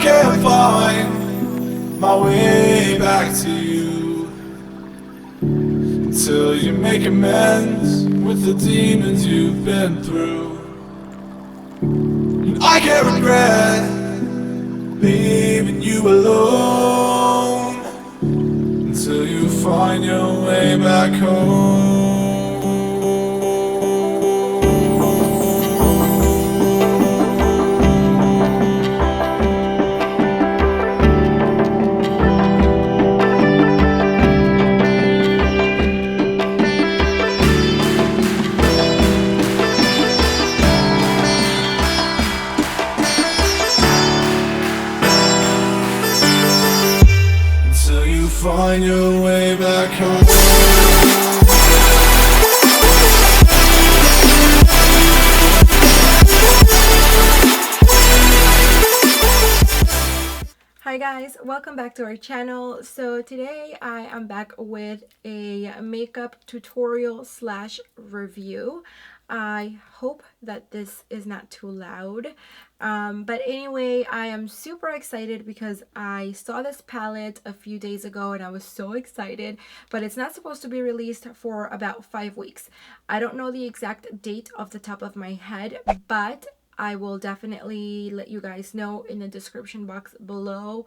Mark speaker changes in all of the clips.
Speaker 1: can't find my way back to you until you make amends with the demons you've been through. And I can't regret leaving you alone until you find your way back home. Find your way back home.
Speaker 2: Hi guys, welcome back to our channel. So today I am back with a makeup tutorial slash review. I hope that this is not too loud. But anyway, I am super excited because I saw this palette a few days ago and I was so excited, but it's not supposed to be released for about 5 weeks. I don't know the exact date off the top of my head, but I will definitely let you guys know in the description box below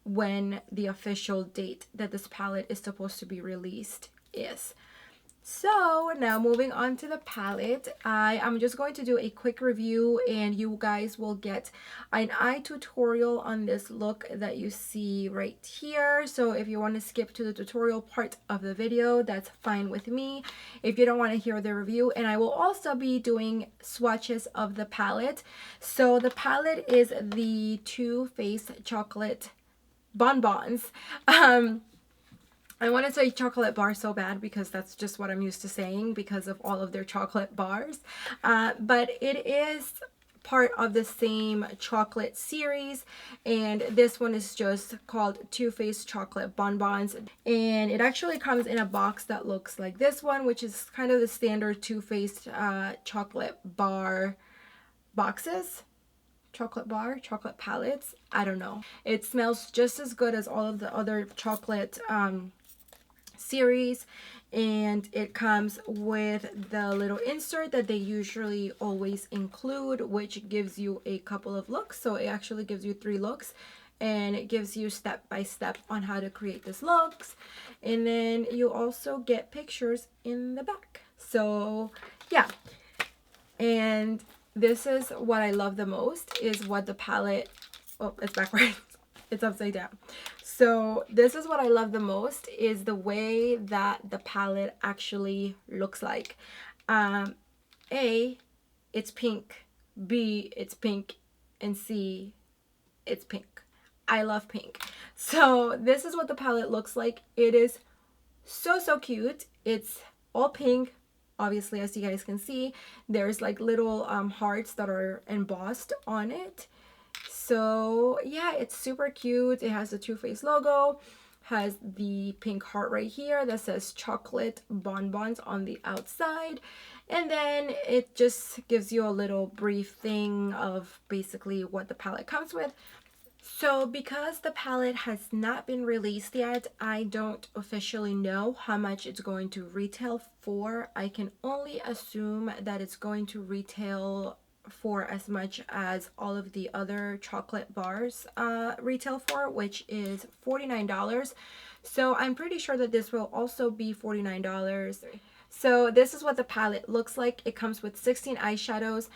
Speaker 2: when the official date that this palette is supposed to be released is. So now moving on to the palette, I am just going to do a quick review and you guys will get an eye tutorial on this look that you see right here. So if you want to skip to the tutorial part of the video, that's fine with me if you don't want to hear the review. And I will also be doing swatches of the palette. So the palette is the Too Faced Chocolate Bonbons. I want to say chocolate bar so bad because that's just what I'm used to saying because of all of their chocolate bars. But it is part of the same chocolate series, and this one is just called Too Faced Chocolate Bonbons. And it actually comes in a box that looks like this one, which is kind of the standard Too Faced chocolate bar boxes. Chocolate bar, chocolate palettes, I don't know. It smells just as good as all of the other chocolate series, and it comes with the little insert that they usually always include, which gives you a couple of looks. So it actually gives you 3 looks, and it gives you step by step on how to create these looks. And then you also get pictures in the back. So yeah, and this is what I love the most, is what the palette, oh, it's backwards. It's upside down. So this is what I love the most, is the way that the palette actually looks like. A, it's pink. B, it's pink. And C, it's pink. I love pink. So this is what the palette looks like. It is so cute. It's all pink. Obviously, as you guys can see, there's like little hearts that are embossed on it. So yeah, it's super cute. It has the Too Faced logo, has the pink heart right here that says chocolate bonbons on the outside, and then it just gives you a little brief thing of basically what the palette comes with. So because the palette has not been released yet, I don't officially know how much it's going to retail for. I can only assume that it's going to retail for as much as all of the other chocolate bars retail for, which is $49. So I'm pretty sure that this will also be $49. So this is what the palette looks like. It comes with 16 eyeshadows,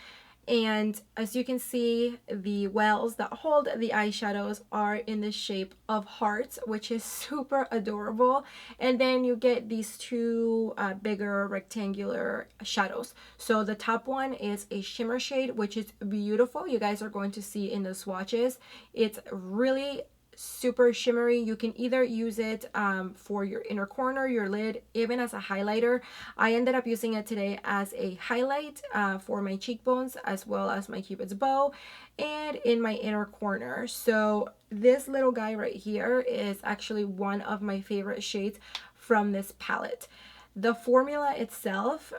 Speaker 2: and as you can see, the wells that hold the eyeshadows are in the shape of hearts, which is super adorable. And then you get these 2 bigger rectangular shadows. So the top one is a shimmer shade, which is beautiful. You guys are going to see in the swatches. It's really super shimmery. You can either use it for your inner corner, your lid, even as a highlighter. I ended up using it today as a highlight for my cheekbones, as well as my cupid's bow, and in my inner corner. So this little guy right here is actually one of my favorite shades from this palette. The formula itself,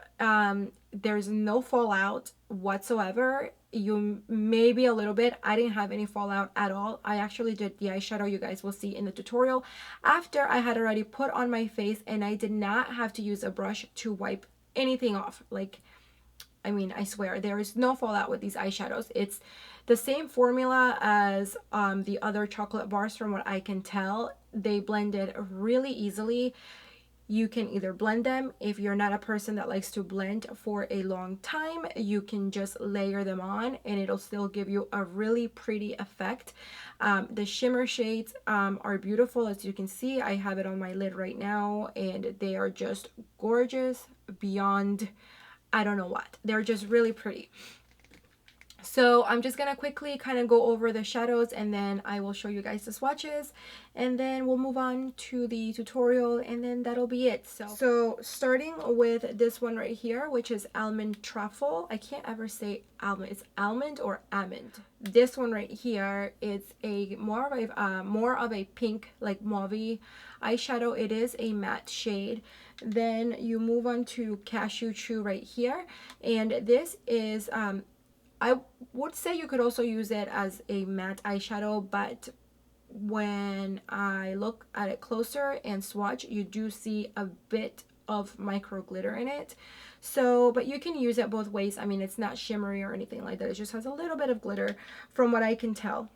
Speaker 2: there's no fallout. whatsoever. You maybe a little bit. I didn't have any fallout at all. I actually did the eyeshadow, you guys will see in the tutorial, after I had already put on my face, and I did not have to use a brush to wipe anything off. Like, I mean, I swear there is no fallout with these eyeshadows. It's the same formula as the other chocolate bars from what I can tell. They blended really easily. You can either blend them. If you're not a person that likes to blend for a long time, you can just layer them on and it'll still give you a really pretty effect. The shimmer shades are beautiful. As you can see, I have it on my lid right now and they are just gorgeous beyond, I don't know what. They're just really pretty. So I'm just gonna quickly kind of go over the shadows and then I will show you guys the swatches and then we'll move on to the tutorial and then that'll be it. So starting with this one right here, which is Almond Truffle. I can't ever say almond. It's almond or almond. This one right here is a more of a pink, like mauve eyeshadow. It is a matte shade. Then you move on to Cashew Chew right here, and this is I would say you could also use it as a matte eyeshadow, but when I look at it closer and swatch, you do see a bit of micro glitter in it. So, but you can use it both ways. I mean, it's not shimmery or anything like that. It just has a little bit of glitter from what I can tell.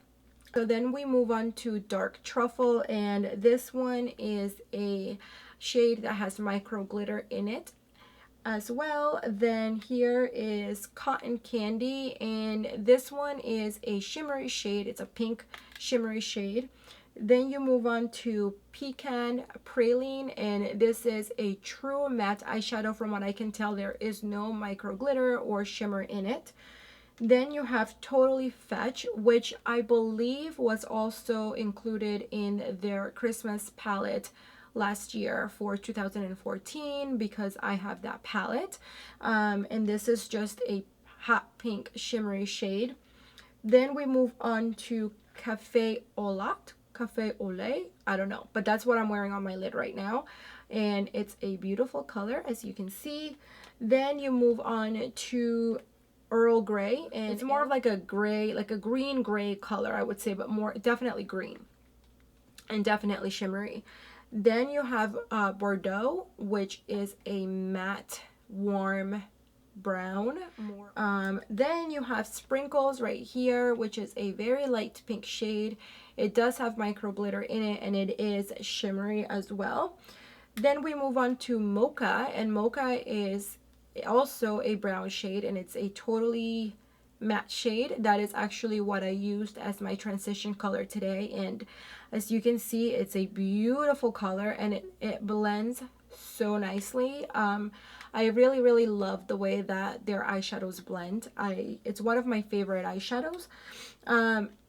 Speaker 2: So then we move on to Dark Truffle, and this one is a shade that has micro glitter in it as well. Then here is Cotton Candy, and this one is a shimmery shade. It's a pink shimmery shade. Then you move on to Pecan Praline, and this is a true matte eyeshadow. From what I can tell, there is no micro glitter or shimmer in it. Then you have Totally Fetch, which I believe was also included in their Christmas palette last year for 2014, because I have that palette. And this is just a hot pink shimmery shade. Then we move on to Cafe Au Lait, I don't know, but that's what I'm wearing on my lid right now, and it's a beautiful color, as you can see. Then you move on to Earl Grey, and it's more of like a gray, like a green gray color, I would say, but more definitely green and definitely shimmery. Then you have Bordeaux, which is a matte warm brown. Then you have Sprinkles right here, which is a very light pink shade. It does have micro glitter in it and it is shimmery as well. Then we move on to Mocha, and Mocha is also a brown shade and it's a totally matte shade. That is actually what I used as my transition color today, and as you can see, it's a beautiful color and it blends so nicely. I really love the way that their eyeshadows blend. It's one of my favorite eyeshadows.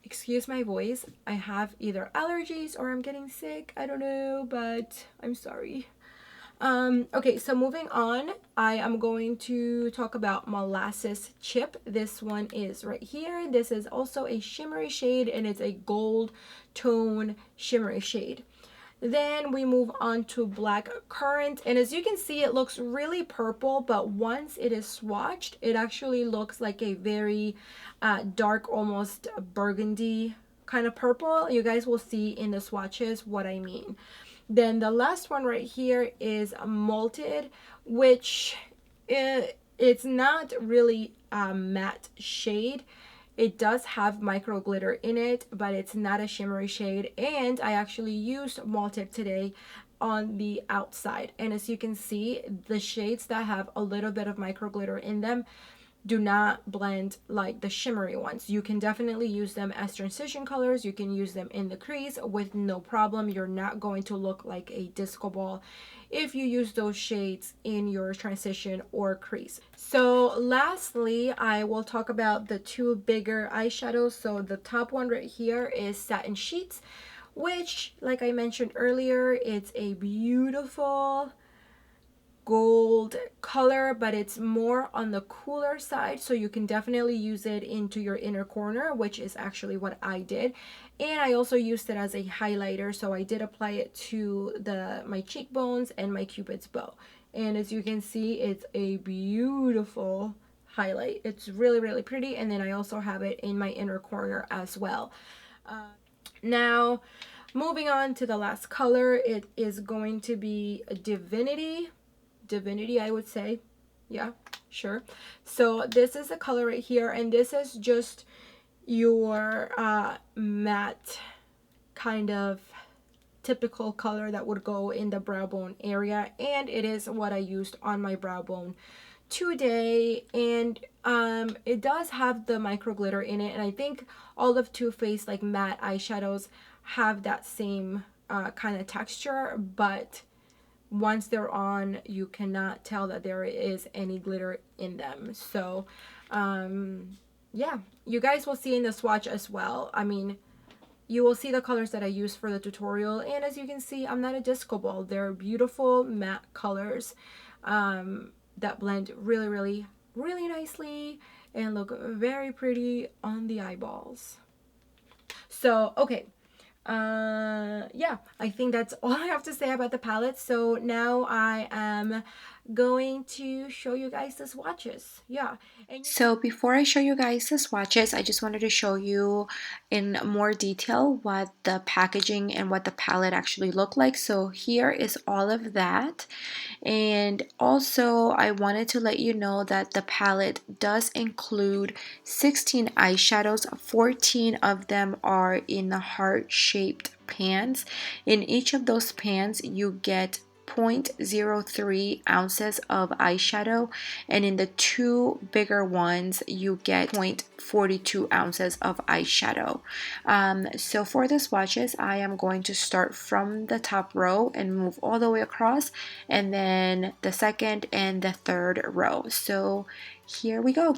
Speaker 2: Excuse my voice, I have either allergies or I'm getting sick, I don't know, but I'm sorry. Okay, so moving on, I am going to talk about Molasses Chip. This one is right here. This is also a shimmery shade and it's a gold tone shimmery shade. Then we move on to Black Currant, and as you can see, it looks really purple, but once it is swatched, it actually looks like a very dark, almost burgundy kind of purple. You guys will see in the swatches what I mean. Then the last one right here is Malted, which it's not really a matte shade. It does have micro glitter in it, but it's not a shimmery shade. And I actually used Malted today on the outside. And as you can see, the shades that have a little bit of micro glitter in them do not blend like the shimmery ones. You can definitely use them as transition colors. You can use them in the crease with no problem. You're not going to look like a disco ball if you use those shades in your transition or crease. So lastly, I will talk about the two bigger eyeshadows. So the top one right here is Satin Sheets, which, like I mentioned earlier, it's a beautiful gold color, but it's more on the cooler side, so you can definitely use it into your inner corner, which is actually what I did. And I also used it as a highlighter, so I did apply it to my cheekbones and my cupid's bow. And as you can see, it's a beautiful highlight. It's really, really pretty. And then I also have it in my inner corner as well. Now, moving on to the last color, it is going to be Divinity. Divinity, I would say. Yeah, sure. So this is the color right here, and this is just your matte kind of typical color that would go in the brow bone area, and it is what I used on my brow bone today. And it does have the micro glitter in it, and I think all of Too Faced like matte eyeshadows have that same kind of texture, but once they're on, you cannot tell that there is any glitter in them. So yeah, you guys will see in the swatch as well. I mean, you will see the colors that I use for the tutorial, and as you can see, I'm not a disco ball. They're beautiful matte colors that blend really, really, really nicely and look very pretty on the eyeballs. So okay, yeah, I think that's all I have to say about the palette. So now I am going to show you guys the swatches. Yeah. So before I show you guys the swatches, I just wanted to show you in more detail what the packaging and what the palette actually look like. So here is all of that. And also I wanted to let you know that the palette does include 16 eyeshadows. 14 of them are in the heart-shaped pans. In each of those pans you get 0.03 ounces of eyeshadow, and in the two bigger ones you get 0.42 ounces of eyeshadow. So for the swatches, I am going to start from the top row and move all the way across, and then the second and the third row. So here we go.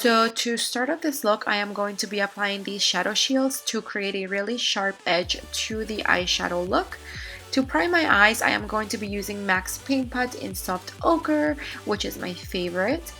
Speaker 2: So to start off this look, I am going to be applying these shadow shields to create a really sharp edge to the eyeshadow look. To prime my eyes, I am going to be using MAC's Paint Pot in Soft Ochre, which is my favorite.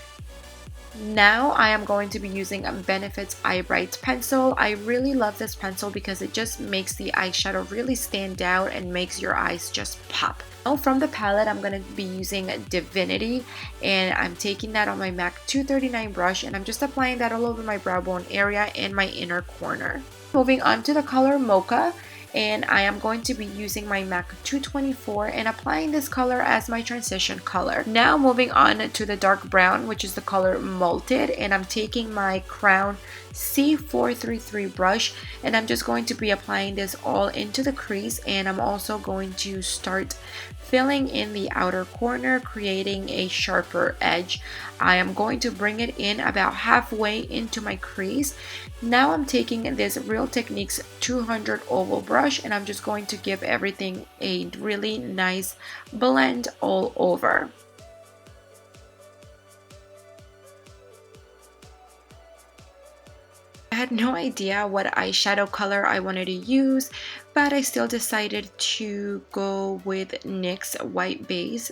Speaker 2: Now I am going to be using Benefit's Eye Bright pencil. I really love this pencil because it just makes the eyeshadow really stand out and makes your eyes just pop. Now from the palette, I'm going to be using Divinity, and I'm taking that on my MAC 239 brush, and I'm just applying that all over my brow bone area and my inner corner. Moving on to the color Mocha, and I am going to be using my MAC 224 and applying this color as my transition color. Now moving on to the dark brown, which is the color Malted, and I'm taking my Crown C433 brush and I'm just going to be applying this all into the crease, and I'm also going to start filling in the outer corner, creating a sharper edge. I am going to bring it in about halfway into my crease. Now I'm taking this Real Techniques 200 oval brush and I'm just going to give everything a really nice blend all over. I had no idea what eyeshadow color I wanted to use, but I still decided to go with NYX white base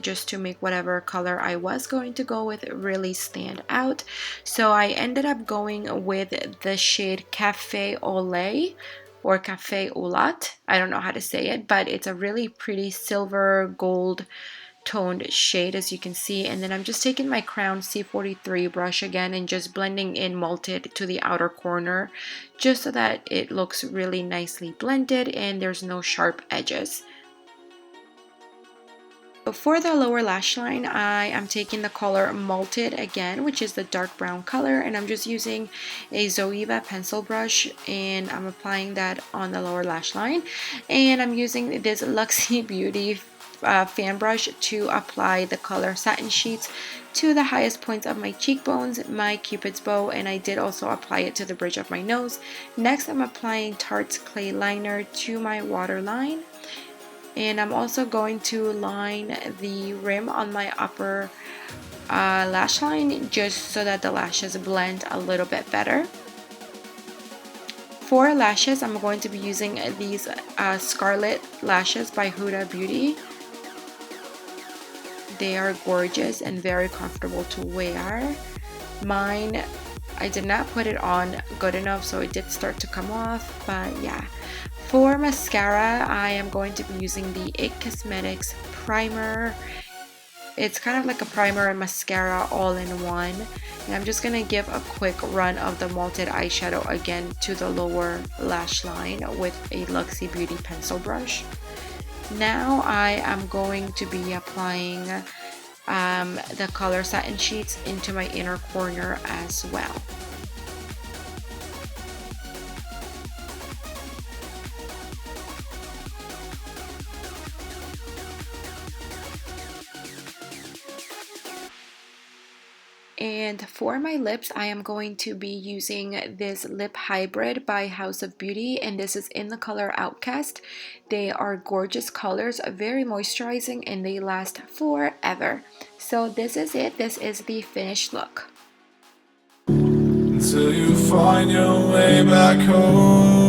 Speaker 2: just to make whatever color I was going to go with really stand out. So I ended up going with the shade Cafe au Lait or Cafe au Latte. I don't know how to say it, but it's a really pretty silver gold toned shade, as you can see. And then I'm just taking my Crown C43 brush again and just blending in Malted to the outer corner just so that it looks really nicely blended and there's no sharp edges. For the lower lash line, I am taking the color Malted again, which is the dark brown color, and I'm just using a Zoeva pencil brush and I'm applying that on the lower lash line. And I'm using this Luxie Beauty fan brush to apply the color Satin Sheets to the highest points of my cheekbones, my cupid's bow, and I did also apply it to the bridge of my nose. Next, I'm applying Tarte's Clay Liner to my waterline, and I'm also going to line the rim on my upper lash line just so that the lashes blend a little bit better. For lashes, I'm going to be using these Scarlet Lashes by Huda Beauty. They are gorgeous and very comfortable to wear. Mine, I did not put it on good enough, so it did start to come off, but yeah. For mascara, I am going to be using the IT Cosmetics primer. It's kind of like a primer and mascara all in one. And I'm just going to give a quick run of the Malted eyeshadow again to the lower lash line with a Luxie Beauty pencil brush. Now I am going to be applying the color Satin Sheets into my inner corner as well. And for my lips, I am going to be using this lip hybrid by House of Beauty, and this is in the color Outcast. They are gorgeous colors, very moisturizing, and they last forever. So this is it. This is the finished look.
Speaker 1: Until you find your way back home.